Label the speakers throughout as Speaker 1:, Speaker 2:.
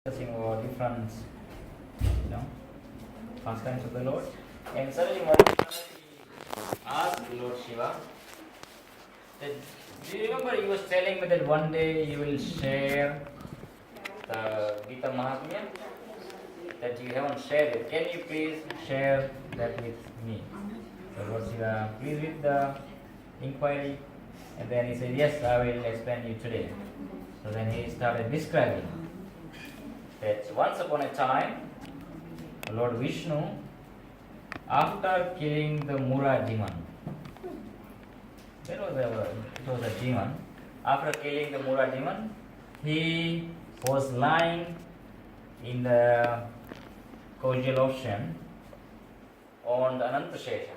Speaker 1: discussing about different, pastimes of the Lord. And suddenly Parvati asked Lord Shiva that, do you remember he was telling me that one day you will share the Gita Mahatmya that you haven't shared it. Can you please share that with me? So Lord Shiva pleased with the inquiry, and then he said, yes, I will explain you today. So then he started describing that once upon a time, Lord Vishnu, after killing the Mura demon, it was a demon. After killing the Mura demon, he was lying in the cordial ocean on the Anantashesha.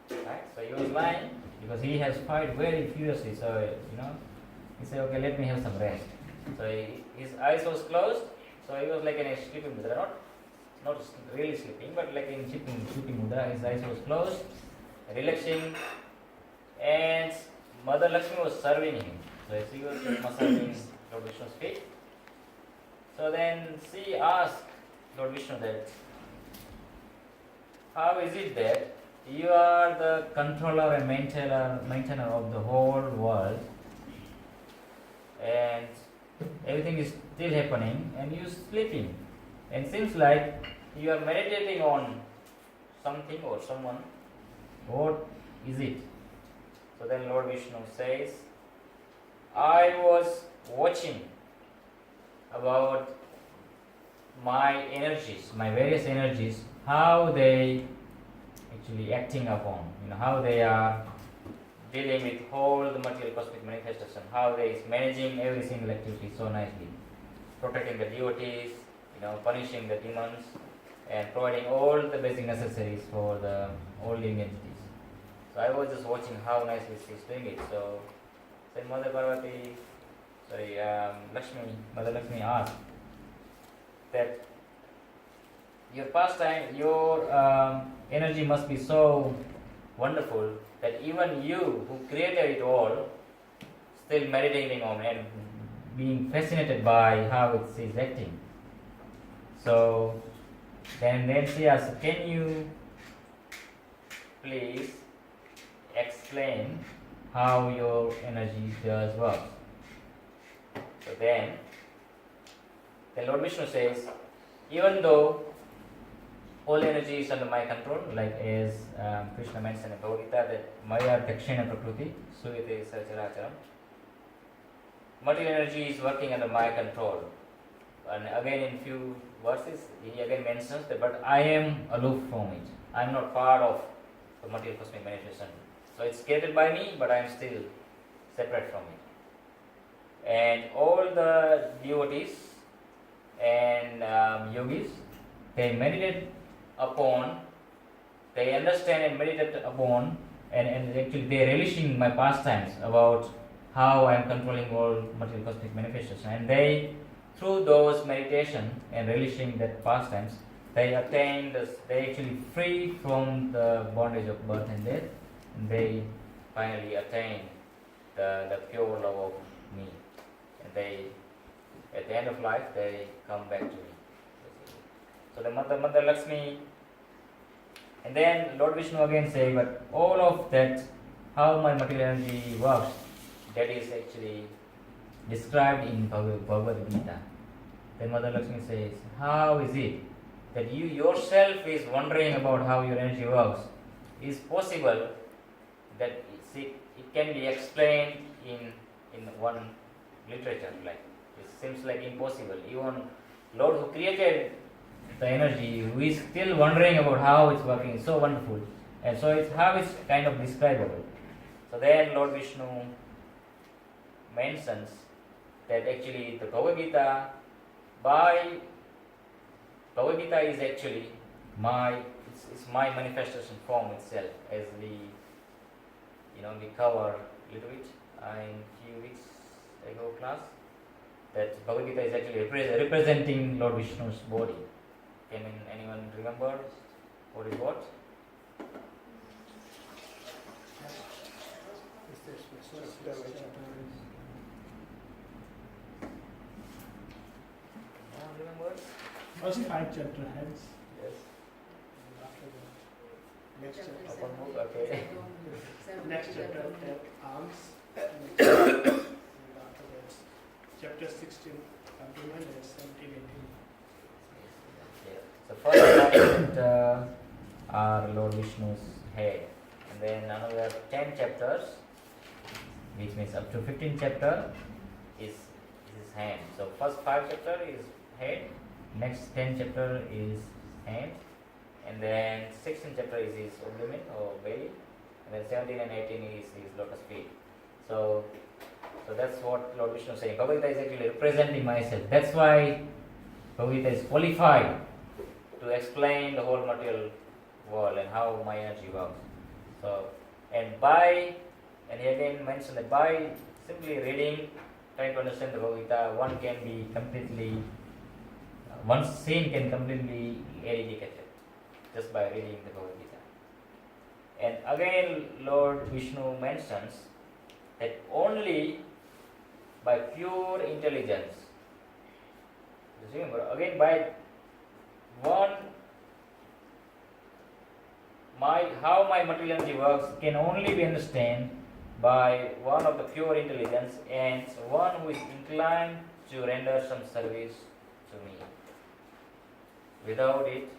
Speaker 1: Right? So he was lying because he has fight very furiously. So, he said, okay, let me have some rest. So his eyes was closed. So he was like in a sleeping mudra, not really sleeping, but like in sleeping mudra. His eyes was closed, relaxing, and Mother Lakshmi was serving him. So she was massaging Lord Vishnu's feet. So then she asked Lord Vishnu that, how is it that you are the controller and maintainer of the whole world, and everything is still happening and you sleeping, and seems like you are meditating on something or someone. What is it? So then Lord Vishnu says, I was watching about my energies, my various energies, how they actually acting upon, how they are dealing with whole the material cosmic manifestation, how they is managing every single activity so nicely, protecting the devotees, punishing the demons, and providing all the basic necessaries for the all living entities. So I was just watching how nicely she is doing it. So then Mother Lakshmi asked that your pastime, your energy must be so wonderful that even you who created it all still meditating on and being fascinated by how it is acting. So then she asked, can you please explain how your energy does work? So then Lord Vishnu says, even though all energy is under my control, like as Krishna mentioned in Bhagavad Gita, that Maya Dakshina Prakriti, Suyate Sacharacharam. Material energy is working under my control. And again in few verses, he again mentions that, but I am aloof from it. I am not part of the material cosmic manifestation. So it's created by me, but I am still separate from it. And all the devotees and yogis, they meditate upon, they understand and meditate upon, and actually they are relishing my pastimes about how I am controlling all material cosmic manifestation, and they, through those meditation and relishing that pastimes, they attain this, they actually free from the bondage of birth and death, and they finally attain the pure love of me, and they, at the end of life, they come back to me. So the Mother Lakshmi, and then Lord Vishnu again say, but all of that, how my material energy works, that is actually described in Bhagavad Gita. Then Mother Lakshmi says, how is it that you yourself is wondering about how your energy works? Is possible that it can be explained in one literature? Like, it seems like impossible. Even Lord who created the energy, who is still wondering about how it's working, is so wonderful, and so it's how it's kind of describable. So then Lord Vishnu mentions that actually the Bhagavad Gita is actually it's my manifestation form itself, as we cover a little bit in few weeks ago class, that Bhagavad Gita is actually representing Lord Vishnu's body. Can anyone remember what is what? remember?
Speaker 2: First 5 chapter heads.
Speaker 1: Yes.
Speaker 2: After the next chapter.
Speaker 1: Open book, okay.
Speaker 2: Next chapter arms. And after that, chapter 16, 21 and 17, 18.
Speaker 1: Yeah. So first 5 chapter are Lord Vishnu's head, and then another 10 chapters, which means up to 15 chapter is his hand. So first 5 chapter is head, next 10 chapter is hand, and then 16 chapter is his abdomen or belly, and then 17 and 18 is his lotus feet. So that's what Lord Vishnu is saying. Bhagavad Gita is actually representing myself. That's why Bhagavad Gita is qualified to explain the whole material world and how my energy works. So, and he again mentioned that by simply reading, trying to understand the Bhagavad Gita, one can be completely, one's sin can completely eradicated just by reading the Bhagavad Gita. And again, Lord Vishnu mentions that only by pure intelligence, just remember, again by one, how my material energy works can only be understood by one of the pure intelligence and one who is inclined to render some service to me. Without it,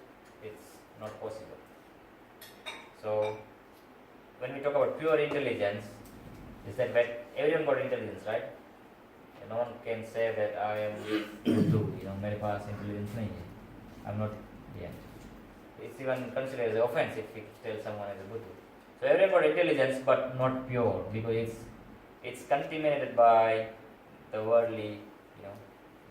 Speaker 1: it's not possible. So, when we talk about pure intelligence, is that everyone got intelligence, right? And no one can say that I am Buddhu, मेरे पास intelligence नहीं है. I'm not, yeah. It's even considered as an offense if we tell someone as a Buddha. So everyone got intelligence but not pure, because it's contaminated by the worldly,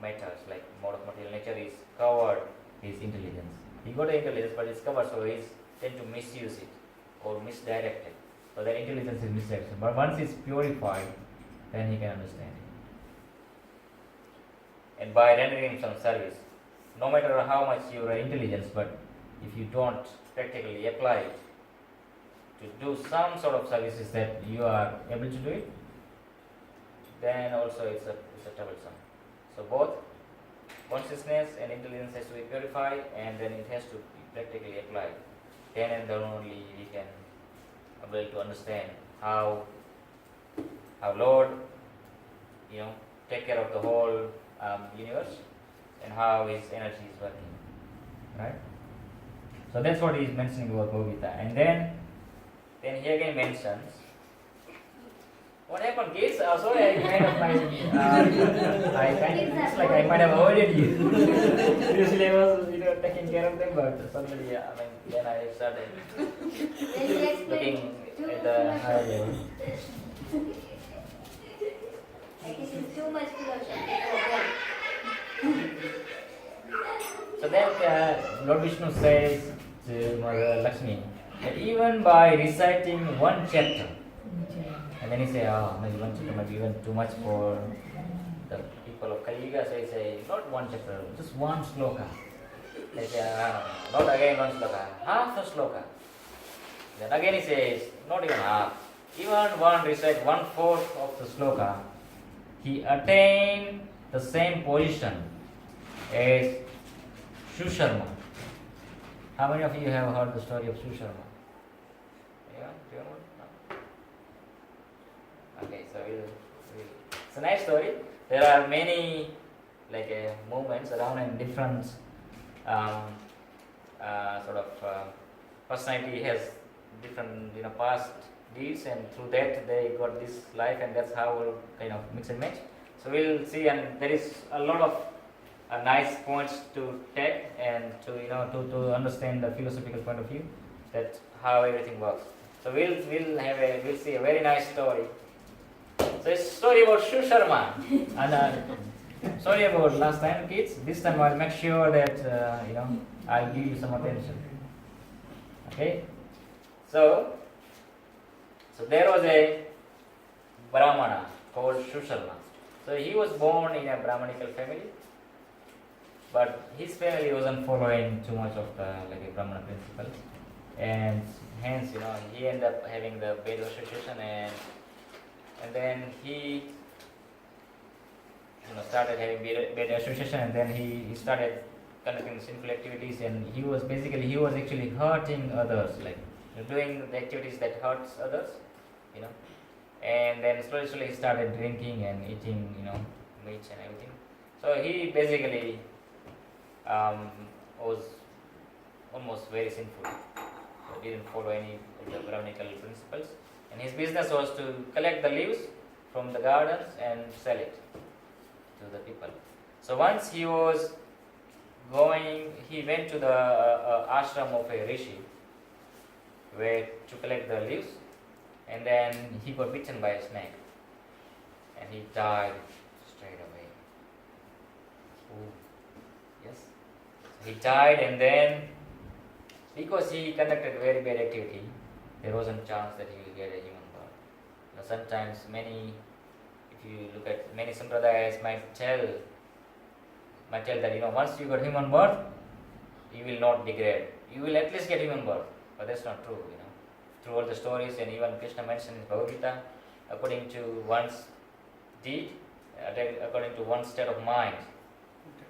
Speaker 1: matters, like mode of material nature is covered his intelligence. He got the intelligence but it's covered, so he's tend to misuse it or misdirect it. So that intelligence is misdirection. But once it's purified, then he can understand it. And by rendering some service, no matter how much you are intelligence, but if you don't practically apply it to do some sort of services that you are able to do it, then also it's a troublesome. So both consciousness and intelligence has to be purified, and then it has to be practically applied. Then and then only we can able to understand how Lord, take care of the whole universe and how his energy is working, right? So that's what he is mentioning about Bhagavad Gita. And then he again mentions, what happened, kids? Sorry, I kind of it's like I might have avoided you. Usually I was, taking care of them, but suddenly, then I started looking at the higher level.
Speaker 3: I think it's too much philosophy for them.
Speaker 1: So then Lord Vishnu says to Mother Lakshmi that even by reciting one chapter, and then he says, maybe one chapter might be even too much for the people of Kali Yuga, so he says, not one chapter, just one sloka. They say, not again one sloka, half a sloka. Then again he says, not even half, even one recite 1/4 of the sloka, he attained the same position as Shusharma. How many of you have heard the story of Shusharma? Yeah, do you know? No? Okay, so it's a nice story. There are many movements around, and different personality has different past deeds, and through that they got this life, and that's how we'll kind of mix and match. So we'll see, and there is a lot of nice points to take and to understand the philosophical point of view, that how everything works. So we'll see a very nice story. So it's a story about Shusharma, and sorry about last time, kids. This time I'll make sure that I'll give you some attention. Okay, so there was a Brahmana called Shusharma. So he was born in a Brahmanical family, but his family wasn't following too much of the a Brahmana principle, and hence he ended up having the bad association, and then he started having bad association, and then he started conducting sinful activities, and he was actually hurting others, like doing the activities that hurts others, you know. And then slowly he started drinking and eating, meat and everything. So he basically was almost very sinful. So didn't follow any of the Brahminical principles. And his business was to collect the leaves from the gardens and sell it to the people. So once he went to the ashram of a rishi where to collect the leaves, and then he got bitten by a snake and he died straight away. Ooh. Yes. He died, and then because he conducted very bad activity, there wasn't a chance that he will get a human birth. Sometimes if you look at many sampradayas might tell that once you got human birth, you will not degrade. You will at least get human birth, but that's not true. Through all the stories, and even Krishna mentioned in Bhagavad Gita, according to one's deed, according to one's state of mind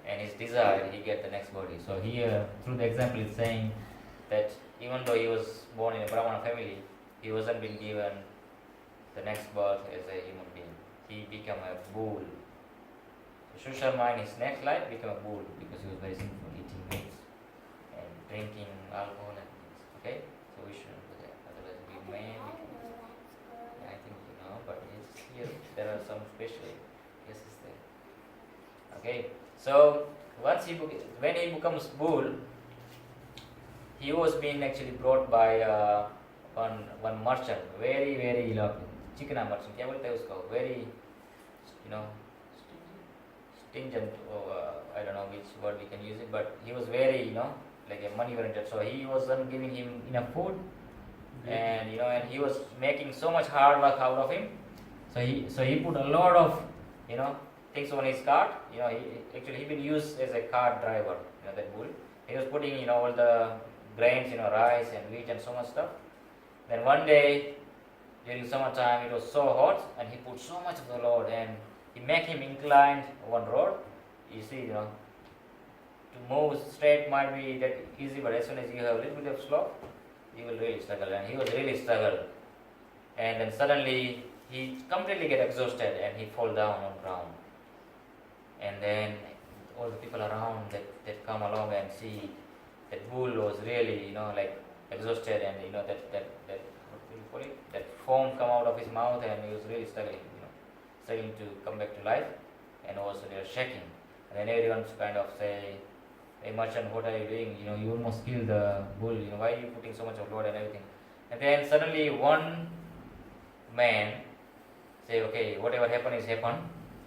Speaker 1: and his desire, he get the next body. So here, through the example, it's saying that even though he was born in a Brahmana family, he wasn't been given the next birth as a human being. He became a bull. So Shushama in his next life became a bull because he was very sinful, eating meat and drinking alcohol and things. Okay, so we shouldn't do that. Otherwise, we may. I think but it's here. There are some special cases there. Okay, so when he becomes bull, he was being actually brought by one merchant, very chicken merchant. क्या बोलते हैं उसको? Very, stingent. I don't know which word we can use it, but he was very, like a money oriented. So he wasn't giving him enough food, and and he was making so much hard work out of him. So he put a lot of, things on his cart. He been used as a cart driver. That bull. He was putting, all the grains, rice and wheat and so much stuff. Then one day, during summertime, it was so hot, and he put so much of the load, and he make him inclined one road. You see, to move straight might be that easy, but as soon as you have a little bit of slope, you will really struggle. And he was really struggled. And then suddenly, he completely get exhausted, and he fall down on ground. And then all the people around that come along and see that bull was really, like exhausted, and that what do you call it? That foam come out of his mouth, and he was really struggling to come back to life, and also they are shaking. And then everyone's kind of say, "Hey merchant, what are you doing? You almost killed the bull. Why are you putting so much of load and everything?" And then suddenly one man say, "Okay, whatever happened is happened.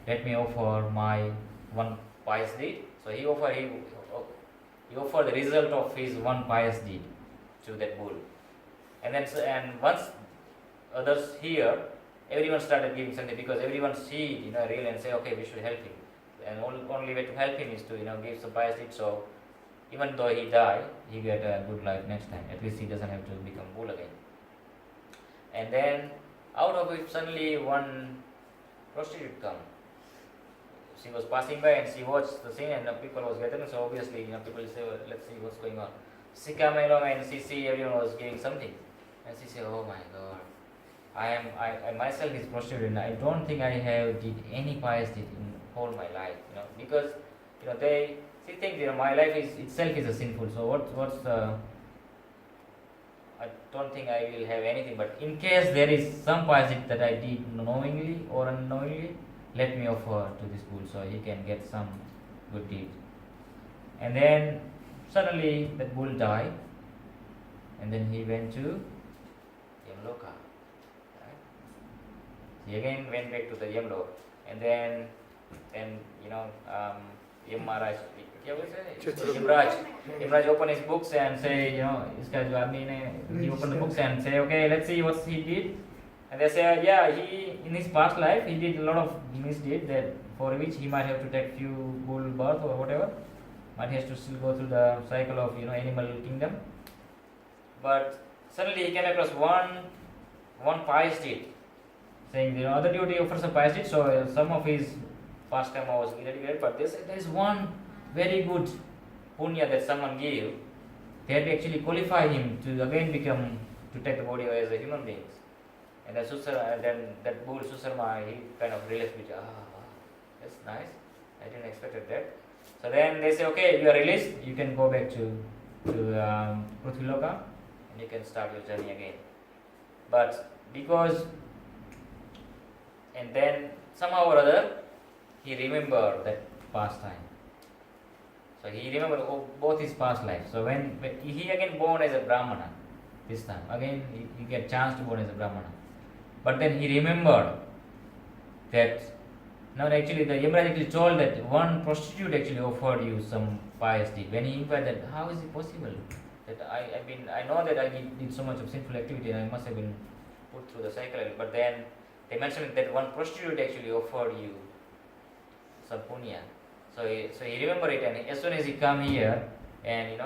Speaker 1: Let me offer my one pious deed." So he offered the result of his one pious deed to that bull. And once others hear, everyone started giving something, because everyone see, really, and say, "Okay, we should help him." And only way to help him is to, give some pious deed. So even though he died, he get a good life next time. At least he doesn't have to become bull again. And then out of it, suddenly one prostitute come. She was passing by and she watched the scene, and the people was gathering. So obviously, people say, "Well, let's see what's going on." She came along and she see everyone was giving something, and she said, "Oh my God, I myself is prostitute, and I don't think I have did any pious deed in all my life, because she think my life itself is a sinful. So what's the I don't think I will have anything, but in case there is some pious deed that I did knowingly or unknowingly, let me offer to this bull so he can get some good deed." And then suddenly that bull died, and then he went to Yamloka. Right? He again went back to the Yamlok, and then Yamaraj, Yamraj opened his books and say, iska jo aadmi ne, he opened the books and say, "Okay, let's see what he did." And they say, "Yeah, he in his past life he did a lot of misdeed that for which he might have to take few bull birth or whatever, might have to still go through the cycle of animal kingdom." But suddenly he came across one pious deed, saying other devotee offers a pious deed, so some of his pastime was irradiated, but there is one very good punya that someone gave. They had to actually qualify him to again to take the body as a human being. And then that bull Susarma, he kind of realized, that's nice. I didn't expect that. So then they say, okay, you are released. You can go back to Prithviloka, and you can start your journey again. But and then somehow or other, he remembered that past time. So he remembered both his past lives. So when he again born as a Brahmana, this time again he get chance to born as a Brahmana. But then he remembered that actually the Yamraj actually told that one prostitute actually offered you some pious deed. When he inquired that how is it possible that I know that I did so much of sinful activity and I must have been put through the cycle, but then they mentioned that one prostitute actually offered you some punya. So he remembered it, and as soon as he come here and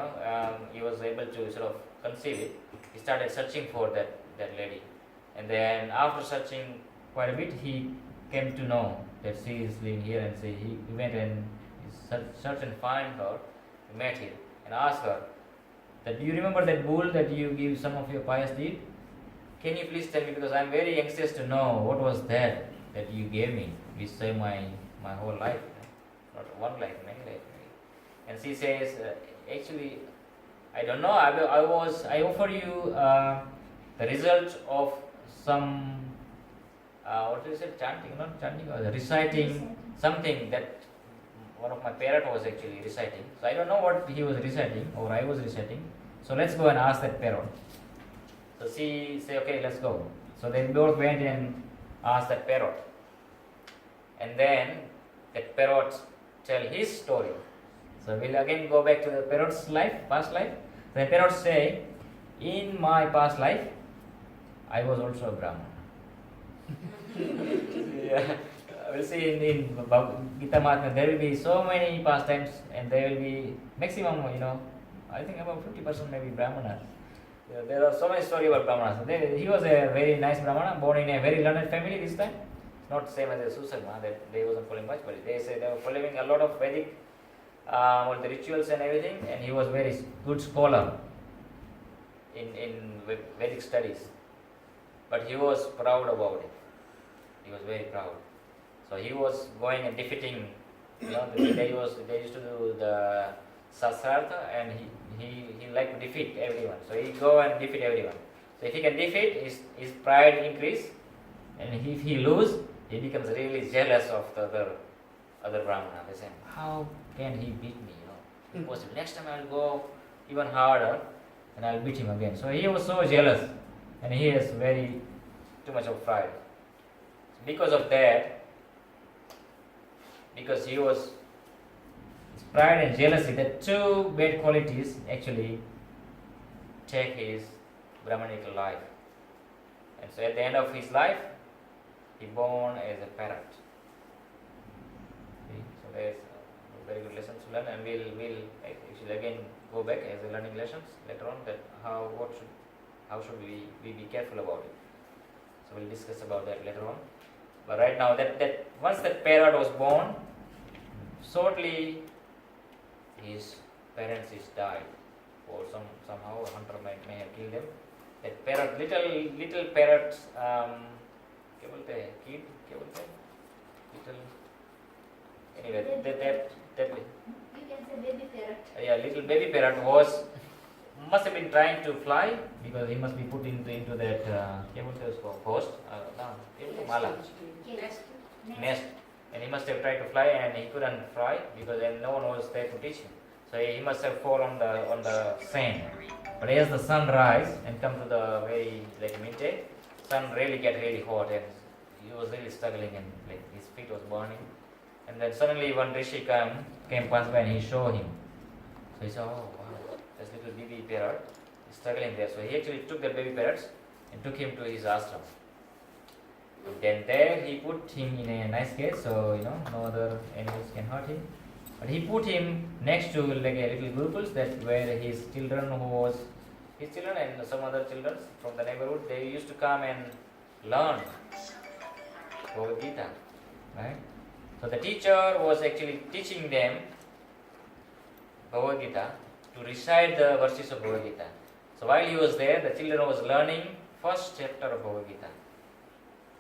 Speaker 1: he was able to sort of conceive it, he started searching for that lady. And then after searching quite a bit, he came to know that she is living here, and so he went and searched and find her, met her, and asked her that, do you remember that bull that you give some of your pious deed? Can you please tell me, because I am very anxious to know what was that you gave me, which saved my whole life, not one life, many life. And she says, actually, I don't know. I offer you the result of some what is it? Not chanting, or reciting something that one of my parrot was actually reciting. So I don't know what he was reciting or I was reciting. So let's go and ask that parrot. So she said, okay, let's go. So they both went and asked that parrot. And then that parrot tell his story. So we'll again go back to the parrot's life, past life. The parrot say, in my past life, I was also a Brahman. Yeah. We'll see in Bhagavad Gita Mahatma, there will be so many pastimes, and there will be maximum, I think about 50% maybe Brahmanas. There are so many stories about Brahmanas. He was a very nice Brahmana, born in a very learned family this time. Not same as a Susarma, that they wasn't following much, but they say they were following a lot of Vedic, all the rituals and everything, and he was very good scholar in Vedic studies. But he was proud about it. He was very proud. So he was going and defeating, they used to do the Sasrartha, and he liked to defeat everyone. So he go and defeat everyone. So if he can defeat, his pride increase, and if he lose, he becomes really jealous of the other Brahmana. They say, how can he beat me? Impossible. Next time I will go even harder and I will beat him again. So he was so jealous, and he has too much of pride. Because of that, because his pride and jealousy, the two bad qualities actually take his Brahmanical life. And so at the end of his life, he born as a parrot. See? So there's a very good lesson to learn, and we'll actually again go back as a learning lessons later on, that how should we be careful about it. So we'll discuss about that later on. But right now, that once that parrot was born, shortly his parents died, or somehow a hunter may have killed them. That parrot, little parrot, anyway, that
Speaker 3: You can say baby parrot.
Speaker 1: yeah, little baby parrot must have been trying to fly, because he must be put into that host, mala, nest, and he must have tried to fly, and he couldn't fly because then no one was there to teach him. So he must have fallen on the sand. But as the sun rise and come to the very midday, sun really get really hot, and he was really struggling, and his feet was burning. And then suddenly one rishi came past by, and he showed him. So he said, oh wow, this little baby parrot is struggling there. So he actually took that baby parrot and took him to his ashram. And then there he put him in a nice cage, so no other animals can hurt him. But he put him next to like a little gurukul, that where his children and some other children from the neighborhood, they used to come and learn Bhagavad Gita, right? So the teacher was actually teaching them Bhagavad Gita to recite the verses of Bhagavad Gita. So while he was there, the children was learning first chapter of Bhagavad Gita.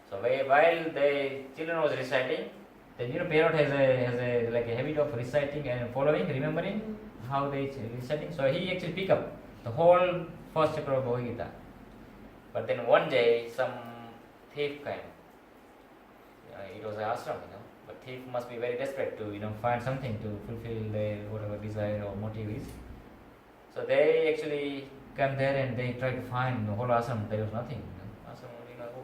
Speaker 1: So while the children was reciting, then parrot has a like a habit of reciting and following, remembering how they reciting. So he actually pick up the whole first chapter of Bhagavad Gita. But then one day some thief came. It was an ashram, but thief must be very desperate to find something to fulfill their whatever desire or motive is. So they actually come there and they try to find the whole ashram. There was nothing. Ashram,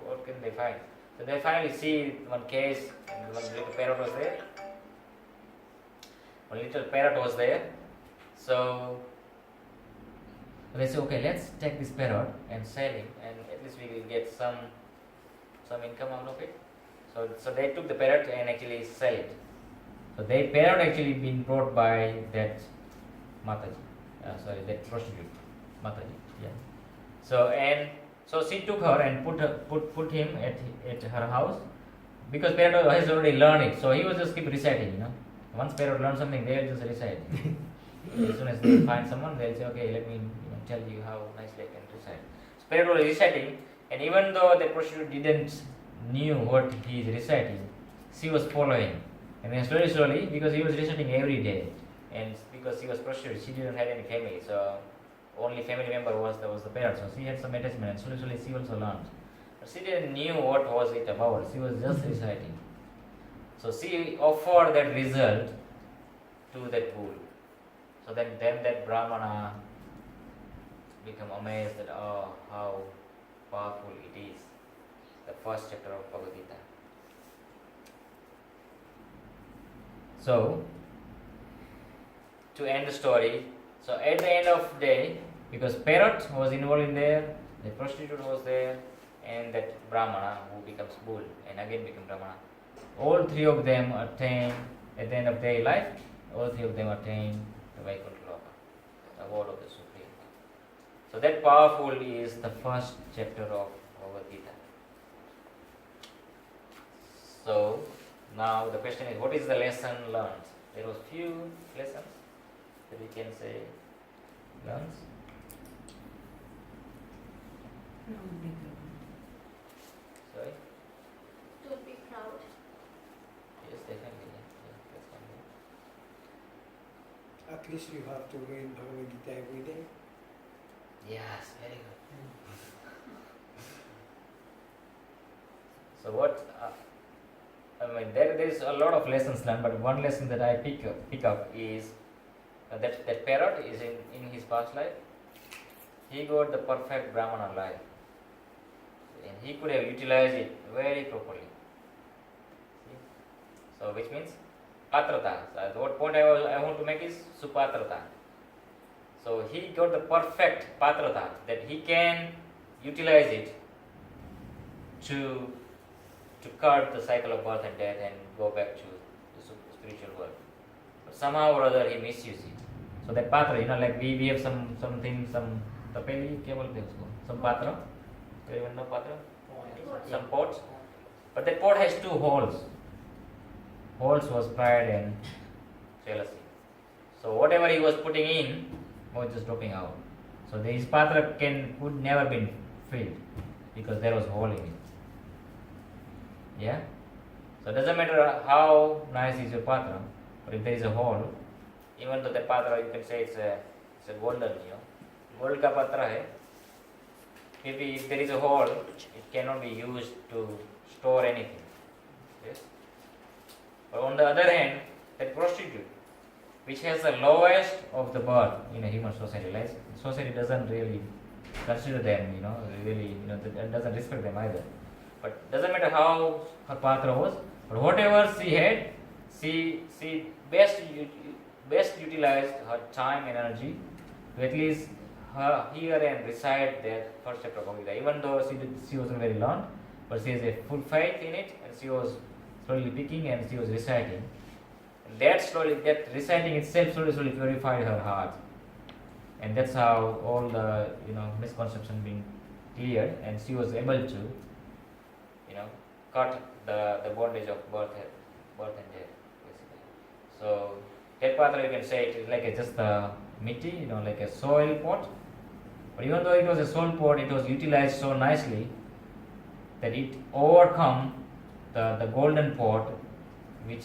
Speaker 1: what can they find? So they finally see one case, and one little parrot was there. One little parrot was there. So they say, okay, let's take this parrot and sell him, and at least we will get some income out of it. So they took the parrot and actually sell it. So the parrot actually been brought by that Mataji, that prostitute, Mataji. Yeah. So she took her and put him at her house, because parrot has already learned it. So he was just keep reciting. Once parrot learns something, they will just recite. As soon as they find someone, they'll say, okay, let me tell you how nicely I can recite. So parrot was reciting, and even though the prostitute didn't knew what he is reciting, she was following. And then slowly, because he was reciting every day, and because she was prostitute, she didn't have any family, so only family member was the parrot. So she had some attachment, and slowly she also learned. But she didn't knew what was it about. She was just reciting. So she offered that result to that bull. So then that Brahmana became amazed that how powerful it is. The first chapter of Bhagavad Gita. So to end the story, so at the end of the day, because parrot was involved in there, the prostitute was there, and that Brahmana who becomes bull and again become Brahmana, all three of them attain at the end of their life. All three of them attain the Vaikuntha Loka, the word of the Supreme. So that powerful is the first chapter of Bhagavad Gita. So now the question is, what is the lesson learned? There was few lessons that we can say learns. Sorry?
Speaker 3: Don't be proud.
Speaker 1: Yes, definitely. Yeah, that's one.
Speaker 4: At least you have to read Bhagavad Gita every day.
Speaker 1: Yes, very good. So what? There is a lot of lessons learned, but one lesson that I pick up is that parrot is in his past life. He got the perfect Brahmana life, and he could have utilized it very properly. See? So which means patrata. So what point I want to make is supatrata. So he got the perfect patrata, that he can utilize it to cut the cycle of birth and death and go back to the spiritual world. But somehow or other he misused it. So that patra, like we have some tapeli, kya bolte hai usko? Some patra. Do you even know patra? Some pots. But that pot has two holes. Holes was pride and jealousy. So whatever he was putting in was just dropping out. So his patra could never been filled because there was hole in it. Yeah? So it doesn't matter how nice is your patra, but if there is a hole, even though the patra you can say it's a golden, gold ka patra hai, maybe if there is a hole, it cannot be used to store anything. Yes? But on the other hand, that prostitute, which has the lowest of the birth in a human society, like society doesn't really consider them, really, doesn't respect them either. But doesn't matter how her patra was, but whatever she had, she best utilized her time and energy to at least hear and recite that first chapter of Bhagavad Gita. Even though she wasn't very learned, but she has a full faith in it, and she was slowly picking and she was reciting. And that reciting itself slowly purified her heart, and that's how all the misconception being cleared, and she was able to cut the bondage of birth and death, basically. So that patra, you can say it is like just a mitti, like a soil pot. But even though it was a soil pot, it was utilized so nicely that it overcome the golden pot, which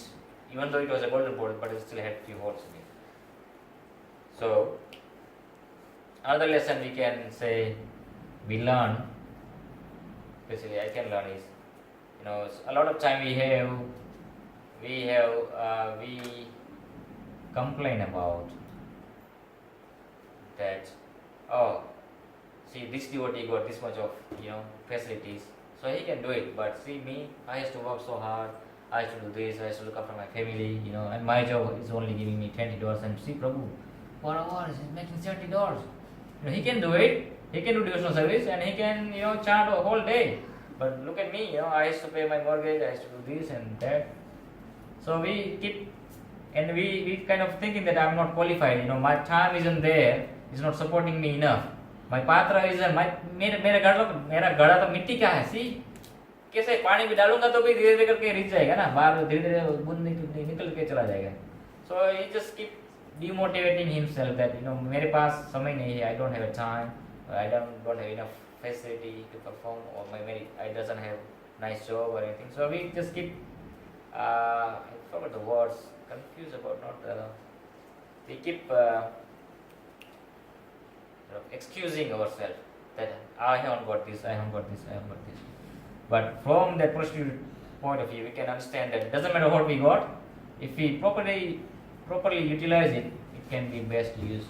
Speaker 1: even though it was a golden pot, but it still had few holes in it. So another lesson we can say we learn, basically I can learn is, a lot of time we complain about that. Oh, see, this devotee got this much of facilities, so he can do it. But see me, I have to work so hard. I have to do this. I have to look after my family. And my job is only giving me $20. And see, Prabhu, for hours he's making $70. He can do it. He can do devotional service, and he can chant a whole day. But look at me. I have to pay my mortgage. I have to do this and that. So we keep, and we kind of thinking that I'm not qualified. My time isn't there. It's not supporting me enough. My patra isn't. मेरा गड़ा तो मिट्टी का है. See, कैसे पानी भी डालूंगा तो भी धीरे धीरे करके रिच जाएगा ना. बाहर धीरे धीरे बूंद निकल के चला जाएगा. So he just keep demotivating himself that मेरे पास समय नहीं है. I don't have a time. I don't have enough facility to perform, or maybe I doesn't have nice job or anything. So we just keep I forgot the words. Confused about not. We keep excusing ourselves that I haven't got this, I haven't got this, I haven't got this. But from that positive point of view, we can understand that it doesn't matter what we got. If we properly utilize it, it can be best used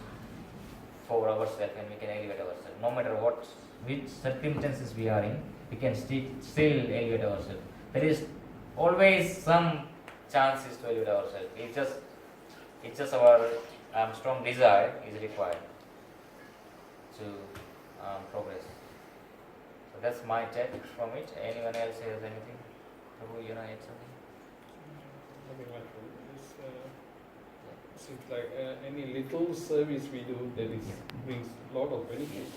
Speaker 1: for ourselves, and we can elevate ourselves. No matter which circumstances we are in, we can still elevate ourselves. There is always some chances to elevate ourselves. It's just our strong desire is required to progress. So that's my take from it. Anyone else has anything? Prabhu, add something?
Speaker 5: Nothing much. It seems like any little service we do that brings a lot of benefits.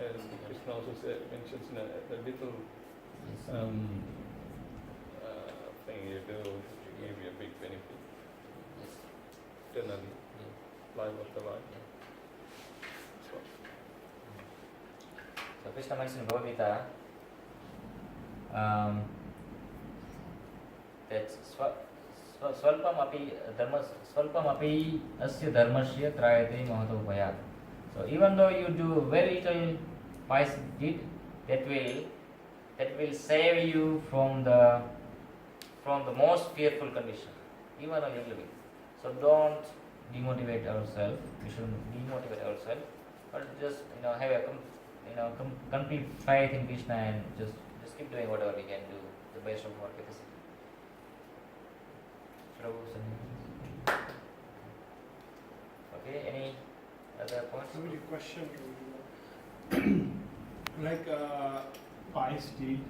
Speaker 5: As Krishna also mentions the little thing you do to give you a big benefit. Eternally, life after life.
Speaker 1: So Krishna mentioned in Bhagavad Gita that swalpam api asya dharmasya trayate mahato bhayat. So even though you do very little pious deed, that will save you from the most fearful condition, even a little bit. So don't demotivate ourselves. We shouldn't demotivate ourselves, but just have a complete faith in Krishna and just keep doing whatever we can do the best of our capacity. Okay, any other points?
Speaker 2: I have a question to you. Like pious deed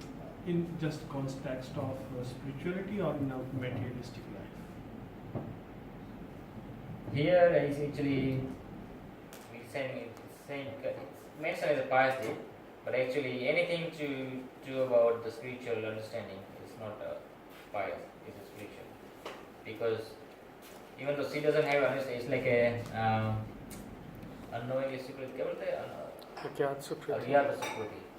Speaker 2: in just context of spirituality or in a materialistic life?
Speaker 1: Here is actually it's mentioned as a pious deed, but actually anything to do about the spiritual understanding is not pious, it is spiritual. Because even though she doesn't have understanding, it's like a unknowingly secret.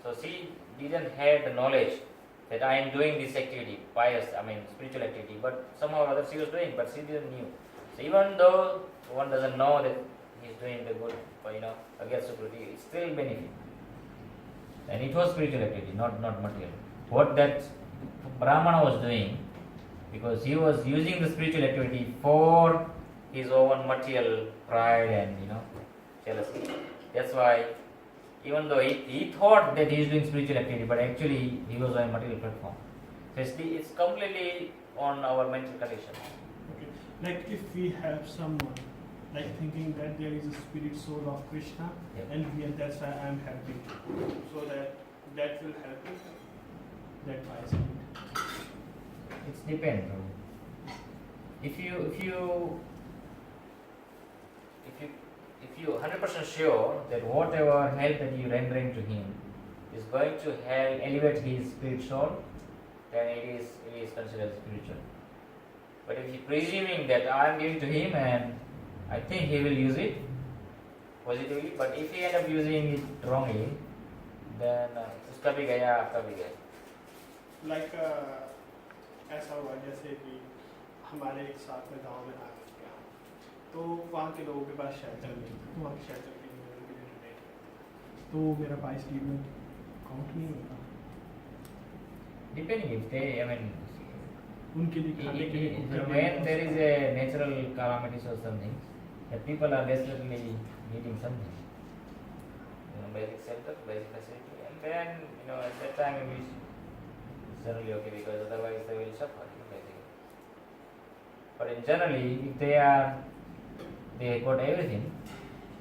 Speaker 1: So she didn't have the knowledge that I am doing this activity, pious, spiritual activity, but somehow or other she was doing, but she didn't knew. So even though one doesn't know that he is doing the good, against security, it's still benefit. And it was spiritual activity, not material. What that Brahmana was doing, because he was using the spiritual activity for his own material pride and jealousy. That's why, even though he thought that he is doing spiritual activity, but actually he was on a material platform. So it's completely on our mental condition.
Speaker 2: Okay. Like if we have someone thinking that there is a spirit soul of Krishna, and that's why I am happy, so that will help me. That pious deed.
Speaker 1: It depends. If you 100% sure that whatever help that you rendering to him is going to help elevate his spirit soul, then it is considered spiritual. But if you presuming that I am giving to him and I think he will use it positively, but if he end up using it wrongly, then उसका भी गया आपका भी गया.
Speaker 2: Like ऐसा हुआ जैसे कि हमारे एक साथ में गांव में आग लग गया, तो वहाँ के लोगों के पास शेल्टर नहीं था, तो वहाँ के शेल्टर के लिए मुझे डोनेट कर दिया, तो मेरा 22 लीटर काउंट नहीं होता.
Speaker 1: Depending if they, I mean,
Speaker 2: उनके लिए खाने के लिए कुक करने
Speaker 1: when there is a natural calamities or something, that people are desperately needing something, basic shelter, basic facility, and then at that time it is generally okay because otherwise they will suffer basically. But in generally, if they got everything,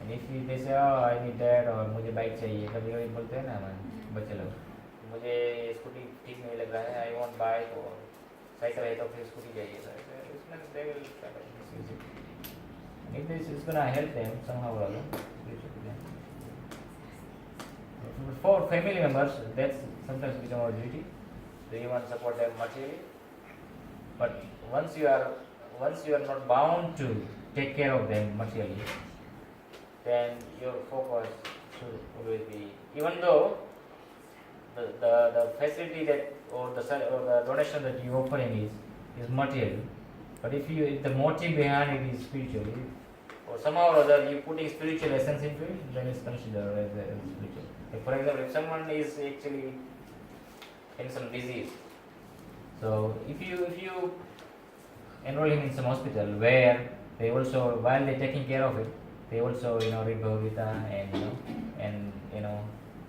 Speaker 1: and if they say oh I need that or मुझे bike चाहिए, कभी कभी बोलते हैं ना बच्चे लोग मुझे स्कूटी ठीक नहीं लग रहा है, I want bike or cycle है तो फिर स्कूटी चाहिए, so इसमें they will kind of misuse it. And if this is gonna help them somehow or other, it should be done. For family members, that's sometimes become our duty. So you want to support them materially, but once you are not bound to take care of them materially, then your focus should always be, even though the facility that or the donation that you offering is material, but if the motive behind it is spiritual, or somehow or other you putting spiritual essence into it, then it's considered as spiritual. Like for example, if someone is actually in some disease, so if you enroll him in some hospital where they also, while they're taking care of it, they also read Bhagavad Gita and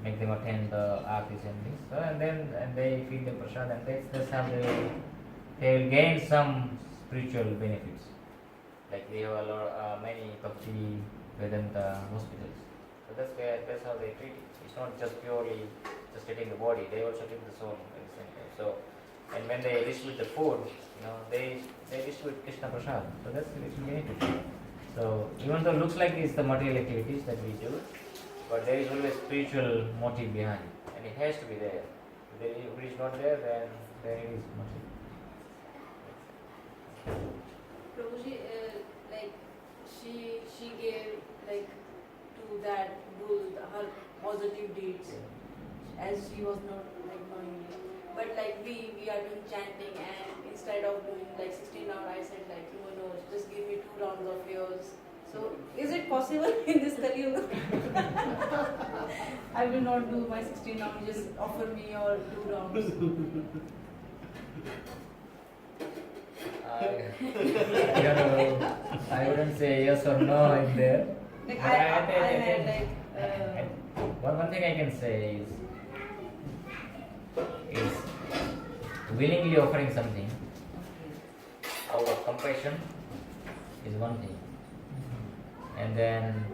Speaker 1: make them attend the artis and things. So and they feed them prasad, and that's how they will gain some spiritual benefits. Like we have a lot many Bhakti Vedanta hospitals. So that's how they treat it. It's not just purely just getting the body; they also treat the soul at the same time. So, and when they distribute the food, they distribute Krishna prasad. So that's the benefit. So even though it looks like it's the material activities that we do, but there is always spiritual motive behind it, and it has to be there. If it is not there, then it is material.
Speaker 6: Prabhuji, like she gave like to that bull her positive deeds, as she was not like knowing it. But like we are doing chanting, and instead of doing like 16 rounds, I said like no, just give me 2 rounds of yours. So is it possible in this Kali Yuga? I will not do my 16 rounds. Just offer me your 2 rounds.
Speaker 1: I wouldn't say yes or no in there.
Speaker 6: Like
Speaker 1: But
Speaker 6: I
Speaker 1: think-
Speaker 6: had like.
Speaker 1: one thing I can say is willingly offering something out of compassion is one thing, and then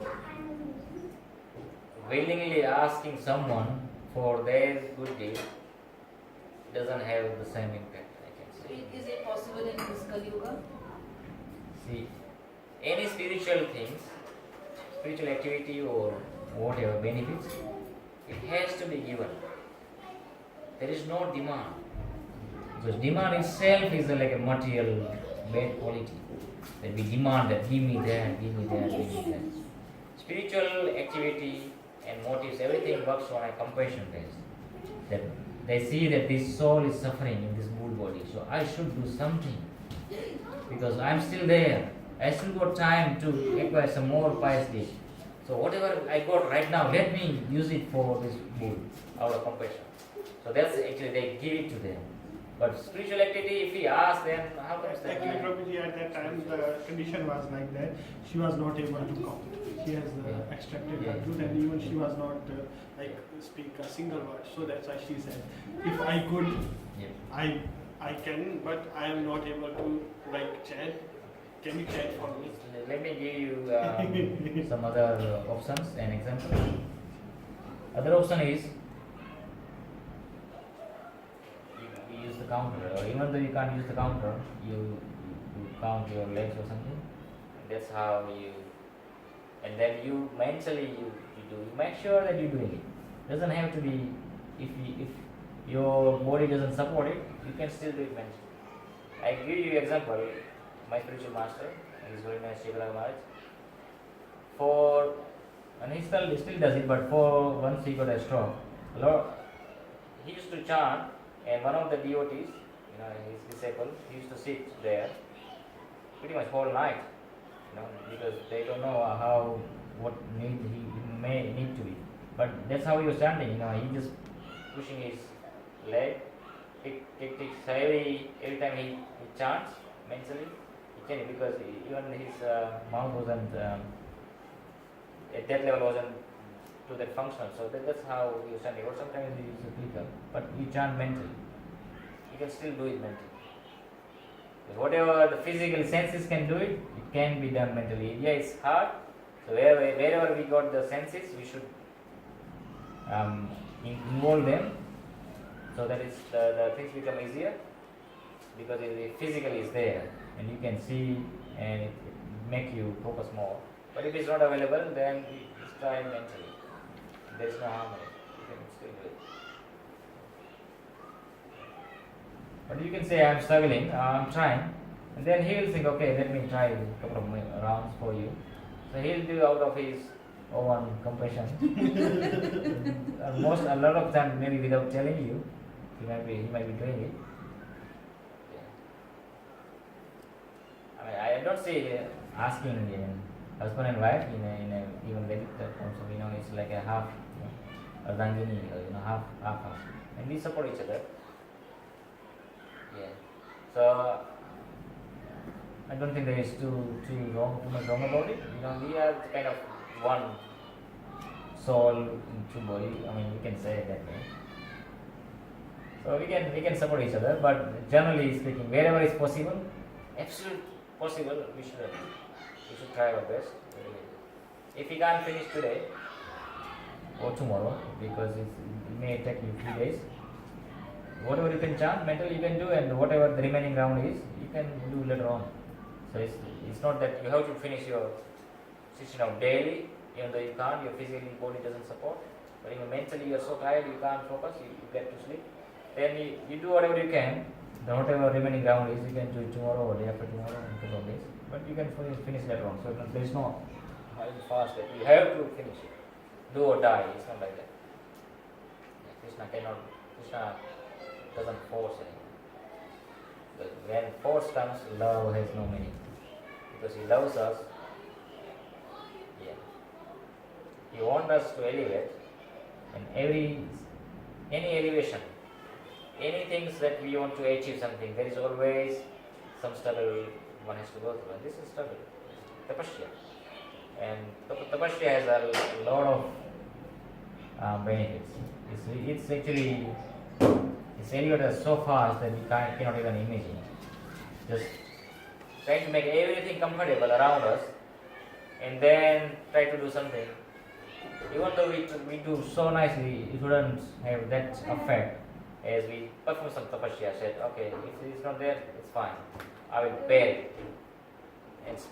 Speaker 1: willingly asking someone for their good deed doesn't have the same impact, I can say.
Speaker 6: Is it possible in this Kali Yuga?
Speaker 1: See, any spiritual things, spiritual activity or whatever benefits, it has to be given. There is no demand. Because demand itself is like a material bad quality. That we demand that give me that, give me that, give me that. Spiritual activity and motives, everything works on a compassion base. That they see that this soul is suffering in this bull body, so I should do something. Because I'm still there. I still got time to acquire some more pious deeds. So whatever I got right now, let me use it for this bull out of compassion. So that's actually they give it to them. But spiritual activity, if we ask them, how comes that?
Speaker 2: Actually, Prabhuji, at that time the condition was like that. She was not able to count. She has extracted her tooth, and even she was not speak a single word. So that's why she said, if I could, I can, but I am not able to chant. Can you chant for me?
Speaker 1: Let me give you some other options, an example. Other option is you use the counter, or even though you can't use the counter, you count your legs or something. That's how you, and then you mentally you make sure that you're doing it. Doesn't have to be if your body doesn't support it, you can still do it mentally. I give you example. My spiritual master, His Holiness Shivala Maharaj, and he still does it, but for once he got a stroke. Lord, he used to chant, and one of the devotees, his disciple, he used to sit there pretty much whole night, because they don't know what need he may need to be. But that's how he was chanting, he just pushing his leg, tick, tick, tick. So every time he chants mentally, he can, because even his mouth wasn't, at that level wasn't to that functional. So that's how he was chanting. Or sometimes he uses a clicker, but you chant mentally. You can still do it mentally. Whatever the physical senses can do it can be done mentally. Yeah, it's hard. So wherever we got the senses, we should involve them, so that the things become easier, because it physically is there and you can see, and it make you focus more. But if it's not available, then it's try mentally. There is no harm in it. You can still do it. But you can say, I'm struggling, I'm trying, and then he will think, okay, let me try a couple of rounds for you. So he'll do out of his own compassion. A lot of time, maybe without telling you, he might be doing it. Yeah. I mean, I don't say asking husband and wife in a even Vedic terms. It's like a half, a Rangini, half. And we support each other. Yeah. So I don't think there is too much wrong about it. We are kind of one soul in two body. We can say it that way. So we can support each other, but generally speaking, wherever is possible, absolute possible, we should try our best. If we can't finish today or tomorrow, because it may take you 3 days, whatever you can chant mentally you can do, and whatever the remaining round is, you can do later on. So it's not that you have to finish your 16 hours daily, even though you can't, your physical body doesn't support. But mentally you are so tired, you can't focus, you get to sleep. Then you do whatever you can, whatever remaining round is, you can do it tomorrow or day after tomorrow in a couple of days. But you can finish later on. So there is no hard and fast that you have to finish it. Do or die, it's not like that. Krishna doesn't force anything. But when force comes, love has no meaning. Because he loves us. Yeah. He wants us to elevate, and any elevation, any things that we want to achieve something, there is always some struggle one has to go through, and this is struggle, tapasya. And tapasya has a lot of benefits. It's actually, it's elevated so fast that we cannot even imagine. Just trying to make everything comfortable around us, and then try to do something. Even though we do so nicely, it wouldn't have that effect as we perform some tapasya. Said, okay, if it's not there, it's fine. I will bear it.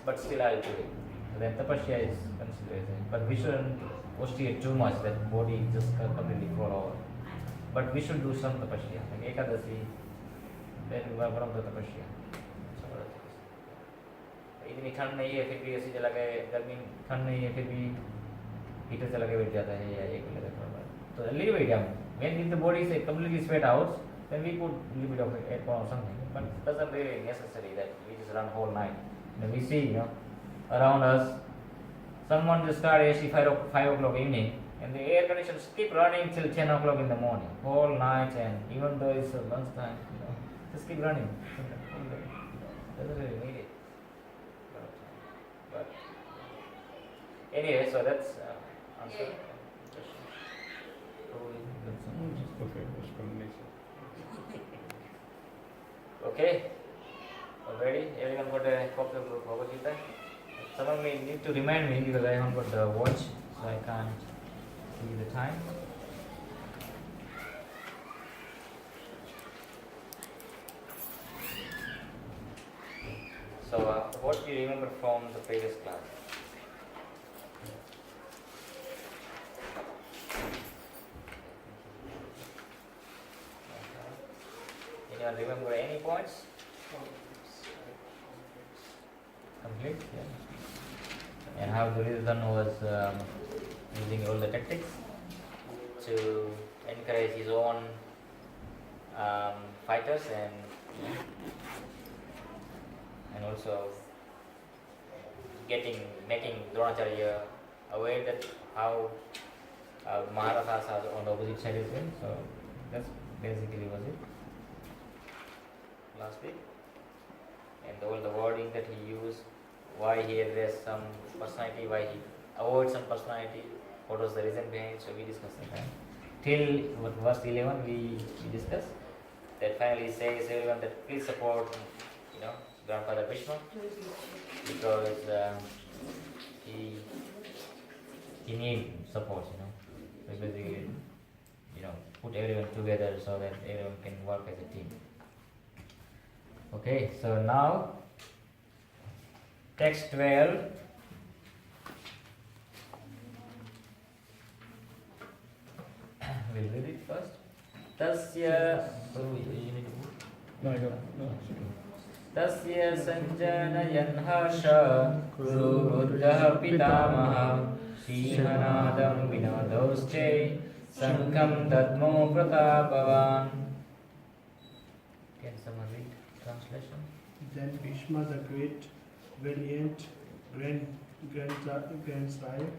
Speaker 1: But still I will do it. So then tapasya is considered. But we shouldn't austere too much that body just completely fall over. But we should do some tapasya. Like Ekadasi, then one of the tapasya. इतनी ठंड नहीं है फिर भी ऐसी जला के गर्मी ठंड नहीं है फिर भी हीटर चला के बैठ जाता है या एक लगा थोड़ा तो leave it down. When the body is completely sweat out, then we put a little bit of aircon or something. But it doesn't really necessary that we just run whole night. Then we see, around us, someone just start AC 5 o'clock evening, and the air conditions keep running till 10 o'clock in the morning, whole night, and even though it's lunchtime, just keep running. Doesn't really need it. But anyway, so that's answer.
Speaker 5: Okay, explanation.
Speaker 1: Okay. Already, everyone got a copy of Bhagavad Gita. Someone may need to remind me because I haven't got the watch, so I can't see the time. So, what do you remember from the previous class? Any Anyone remember any points? Complete? Yeah. And how Duryodhana was using all the tactics to encourage his own fighters and also making Dronacharya aware that how Maharajas are on the opposite side as well. So that's basically was it last week. And all the wording that he used, why he addressed some personality, why he avoided some personality, what was the reason behind, so we discussed that. Right? Till verse 11 we discussed. That finally says everyone that please support, Grandfather Bhishma, because he needs support, because he, put everyone together so that everyone can work as a team. Okay, so now text 12. We'll read it first. Tasya. You need to move?
Speaker 5: No, I don't. No.
Speaker 1: Tasya sanjanayan harsha Ruddha pitamaha Sihanadam vinodosche Sankam dadmo pratapavan. Can someone read translation?
Speaker 2: Then Bhishma, the great, valiant grandsire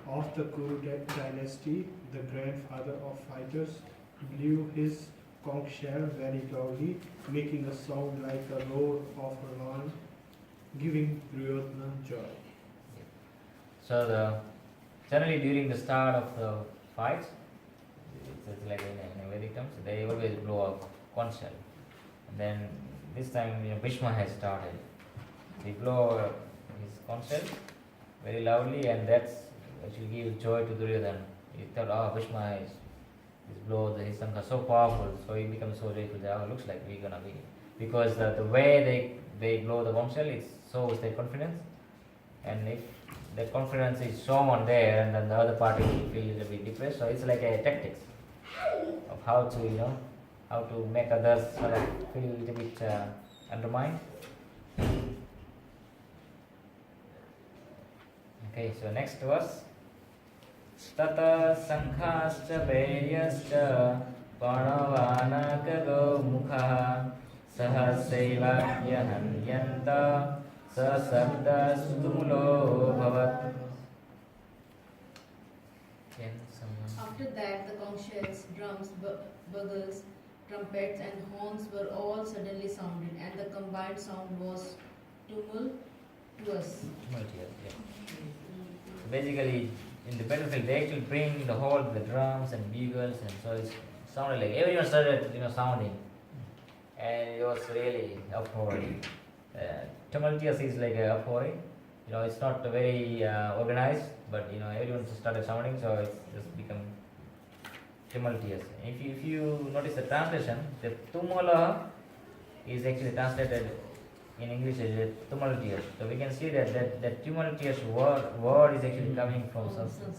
Speaker 2: of the Kuru dynasty, the grandfather of fighters, blew his conch shell very loudly, making a sound like a roar of a lion, giving Duryodhana joy.
Speaker 1: So generally during the start of the fight, it's like in Vedic terms, they always blow a conch shell. And then this time Bhishma has started. He blow his conch shell very loudly, and that's actually gives joy to Duryodhana. He thought, Bhishma is blow his shankha so powerful, so he becomes so joyful that looks like we're gonna be. Because the way they blow the conch shell, it shows their confidence, and if that confidence is shown there, and then the other party will feel a little bit depressed. So it's like a tactics of how to make others sort of feel a little bit undermined. Okay, so next verse. Tata sankhascha veyascha panavanakado mukha sahaseva yahanyanta sasabdastumulo bhavat. Can someone?
Speaker 6: After that, the conch shells, drums, bugles, trumpets, and horns were all suddenly sounded, and the combined sound was tumultuous.
Speaker 1: Tumultuous, yeah. So basically, in the battlefield, they actually bring the drums and bugles, and so it sounded like everyone started, sounding, and it was really uproaring. Tumultuous is like a uproaring. It's not very organized, but everyone started sounding, so it's just become tumultuous. If you notice the translation, the tumula is actually translated in English as tumultuous. So we can see that tumultuous word is actually coming from Sanskrit.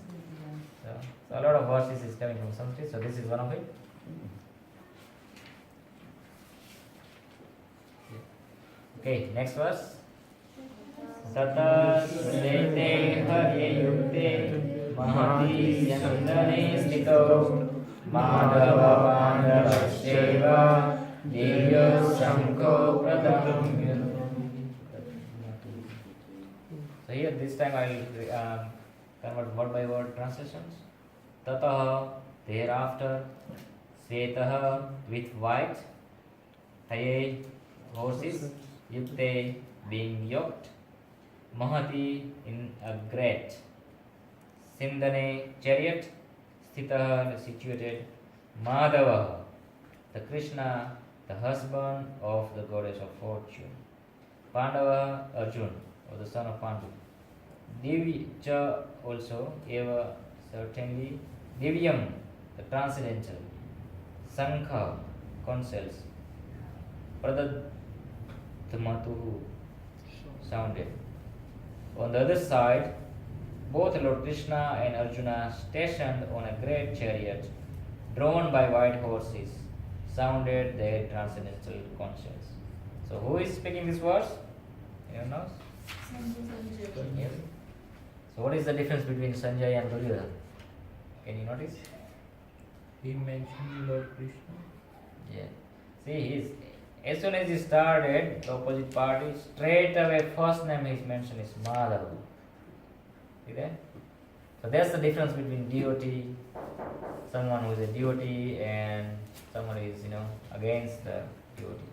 Speaker 1: So a lot of verses is coming from Sanskrit. So this is one of it. Okay, next verse. Tata sete harye yukte mahati yandane stito madhava pandavasheva divyo shankho pradamya. So here this time I will convert word by word translations. Tataha, thereafter, Svetaha, with white, Haye, horses, Yukte, being yoked, Mahati, in a great, Sindhane, chariot, Sthitaha, situated, Madhava, the Krishna, the husband of the goddess of fortune, Pandava, Arjun, or the son of Pandu, Devi cha also, Eva, certainly, Divyam, the transcendental, Sankha, concells, Pradadhamatuhu, sounded. On the other side, both Lord Krishna and Arjuna stationed on a great chariot, drawn by white horses, sounded their transcendental conscience. So who is speaking these words? Anyone knows? Yes. So what is the difference between Sanjay and Duryodhana? Can you notice?
Speaker 7: He mentioned Lord Krishna.
Speaker 1: Yeah. See, as soon as he started the opposite party, straight away first name he mentioned is Madhava. See that? So that's the difference between devotee, someone who is a devotee, and someone who is, against the devotee,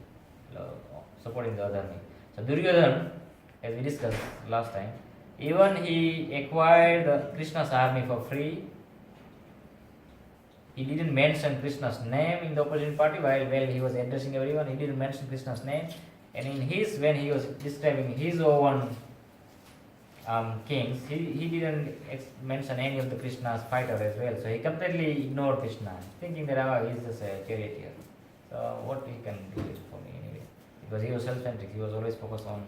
Speaker 1: supporting the other name. So Duryodhana, as we discussed last time, even he acquired Krishna's army for free. He didn't mention Krishna's name in the opposition party while he was addressing everyone. He didn't mention Krishna's name, and when he was describing his own kings, he didn't mention any of the Krishna's fighter as well. So he completely ignored Krishna, thinking that he's just a charioteer. So what he can do it for me anyway? Because he was self-centric. He was always focused on,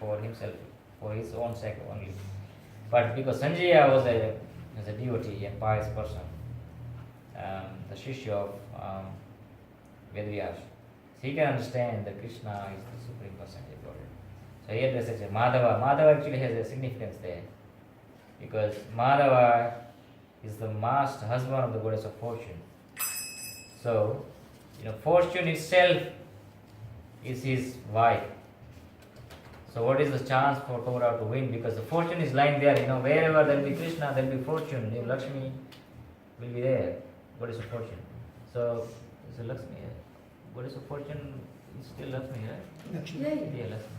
Speaker 1: for himself, for his own sake only. But because Sanjaya was a devotee and pious person, the Shishya of Vedyas, so he can understand that Krishna is the Supreme Personality of Godhead. So he addresses it. Madhava. Madhava actually has a significance there, because Madhava is the master husband of the goddess of fortune. So, fortune itself is his wife. So what is the chance for Kaurava to win? Because the fortune is lying there, wherever there will be Krishna, there will be fortune. Lakshmi will be there, goddess of fortune. So, is Lakshmi, goddess of fortune is still Lakshmi, right?
Speaker 4: Lakshmi.
Speaker 6: Yeah,
Speaker 1: Yeah, Lakshmi.